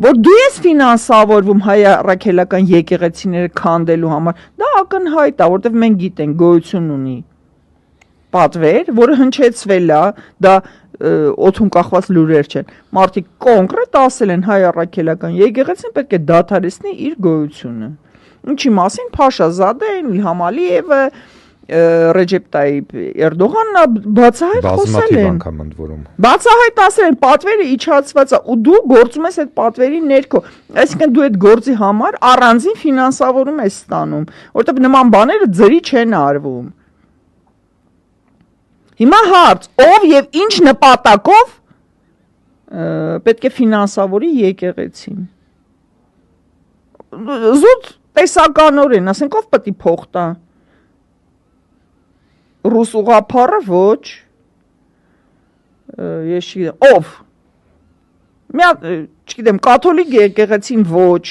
որ դու ես ֆինանսավորվում հայ առաքելական եկեղեցիները քանդելու համար, դա ակնհայտ է, որտեղ մենք գիտենք գոյություն ունի պատվեր, որը հնչեցվել է, դա օդում կախված լուրեր չեն։ Մարդիկ կոնկրետ ասել են հայ առաքելական եկեղեցին պետք է դադարեցնի իր գոյությունը։ Ինչի մասին Փաշազադեն, Իլհամ Ալիևը, Ռեջեփ Տայիպ Էրդողանն բացահայտ խոսել են։ Բացահայտ ասել են պատվերը իջացված է ու դու գործում ես այդ պատվերի ներքո։ Այսինքն դու այդ գործի համար առանձին ֆինանսավորում ես ստանում, որտեղ նման բաները ձրի չեն արվում։ Հիմա հարց, ով եւ ինչ նպատակով պետք է ֆինանսավորի եկեղեցին։ Զուտ տեսականորեն, ասենք ով պետք է փող տա։ Ռուս ուղղափառը ոչ, ես չգիտեմ, ով, մի հատ, չգիտեմ, կաթոլիկ եկեղեցին ոչ,